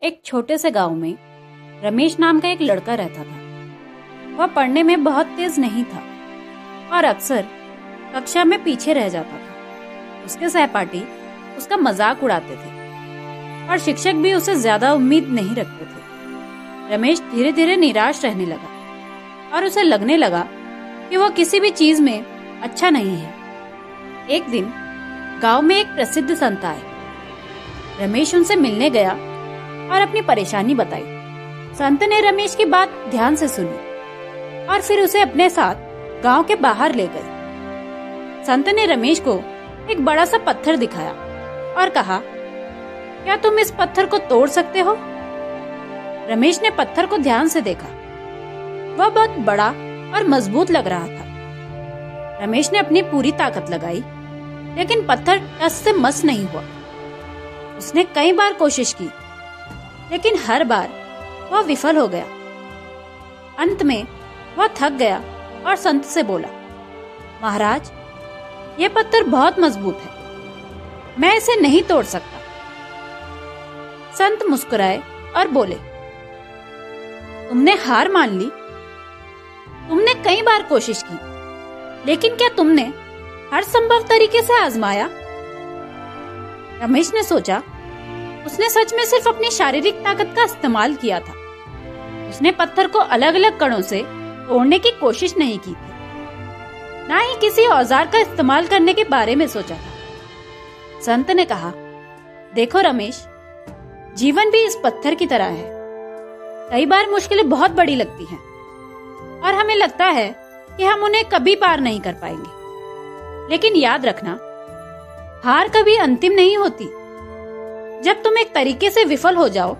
एक छोटे से गांव में रमेश नाम का एक लड़का रहता था। वह पढ़ने में बहुत तेज नहीं था और अक्सर कक्षा में पीछे रह जाता था। उसके सहपाठी उसका मजाक उड़ाते थे और शिक्षक भी उसे ज्यादा उम्मीद नहीं रखते थे। रमेश धीरे धीरे निराश रहने लगा और उसे लगने लगा कि वह किसी भी चीज में अच्छा नहीं है। एक दिन गांव में एक प्रसिद्ध संत आए। रमेश उनसे मिलने गया और अपनी परेशानी बताई। संत ने रमेश की बात ध्यान से सुनी और फिर उसे अपने साथ गांव के बाहर ले गए। संत ने रमेश को एक बड़ा सा पत्थर दिखाया और कहा, क्या तुम इस पत्थर को तोड़ सकते हो? रमेश ने पत्थर को ध्यान से देखा। वह बहुत बड़ा और मजबूत लग रहा था। रमेश ने अपनी पूरी ताकत लगाई, लेकिन पत्थर टस से मस नहीं हुआ। उसने कई बार कोशिश की, लेकिन हर बार वह विफल हो गया। अंत में वह थक गया और संत से बोला, महाराज, यह पत्थर बहुत मजबूत है, मैं इसे नहीं तोड़ सकता। संत मुस्कुराए और बोले, तुमने हार मान ली? तुमने कई बार कोशिश की, लेकिन क्या तुमने हर संभव तरीके से आजमाया? रमेश ने सोचा, उसने सच में सिर्फ अपनी शारीरिक ताकत का इस्तेमाल किया था। उसने पत्थर को अलग अलग कणों से तोड़ने की कोशिश नहीं की थी, ना ही किसी औजार का इस्तेमाल करने के बारे में सोचा था। संत ने कहा, देखो रमेश, जीवन भी इस पत्थर की तरह है। कई बार मुश्किलें बहुत बड़ी लगती हैं और हमें लगता है कि हम उन्हें कभी पार नहीं कर पाएंगे, लेकिन याद रखना, हार कभी अंतिम नहीं होती। जब तुम एक तरीके से विफल हो जाओ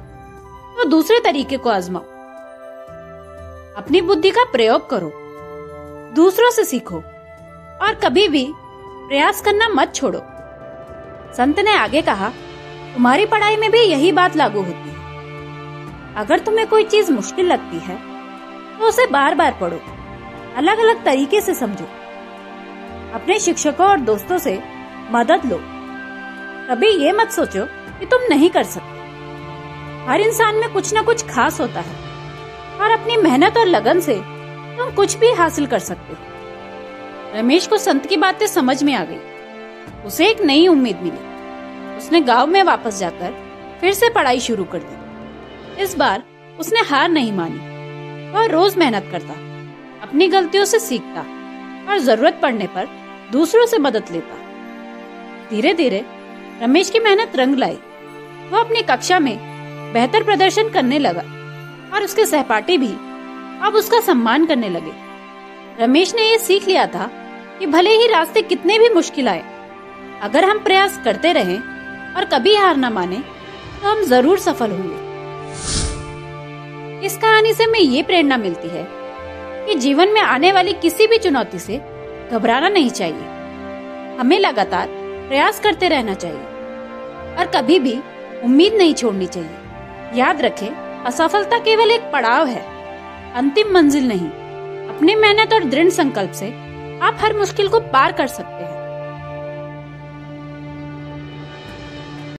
तो दूसरे तरीके को आजमाओ। अपनी बुद्धि का प्रयोग करो, दूसरों से सीखो और कभी भी प्रयास करना मत छोड़ो। संत ने आगे कहा, तुम्हारी पढ़ाई में भी यही बात लागू होती है। अगर तुम्हें कोई चीज मुश्किल लगती है तो उसे बार बार पढ़ो, अलग अलग तरीके से समझो। अपने शिक्षकों और दोस्तों से मदद लो। कभी ये मत सोचो कि तुम नहीं कर सकते। हर इंसान में कुछ न कुछ खास होता है और अपनी मेहनत और लगन से तुम कुछ भी हासिल कर सकते हो। रमेश को संत की बातें समझ में आ गई। उसे एक नई उम्मीद मिली। उसने गांव में वापस जाकर फिर से पढ़ाई शुरू कर दी। इस बार उसने हार नहीं मानी। वह रोज मेहनत करता, अपनी गलतियों से सीखता और जरूरत पड़ने पर दूसरों से मदद लेता। धीरे धीरे रमेश की मेहनत रंग लाई। वह अपनी कक्षा में बेहतर प्रदर्शन करने लगा और उसके सहपाठी भी अब उसका सम्मान करने लगे। रमेश ने ये सीख लिया था कि भले ही रास्ते कितने भी मुश्किल आए, अगर हम प्रयास करते रहें और कभी हार न माने तो हम जरूर सफल होंगे। इस कहानी से हमें ये प्रेरणा मिलती है कि जीवन में आने वाली किसी भी चुनौती से घबराना नहीं चाहिए। हमें लगातार प्रयास करते रहना चाहिए और कभी भी उम्मीद नहीं छोड़नी चाहिए। याद रखें, असफलता केवल एक पड़ाव है, अंतिम मंजिल नहीं। अपनी मेहनत और दृढ़ संकल्प से आप हर मुश्किल को पार कर सकते हैं।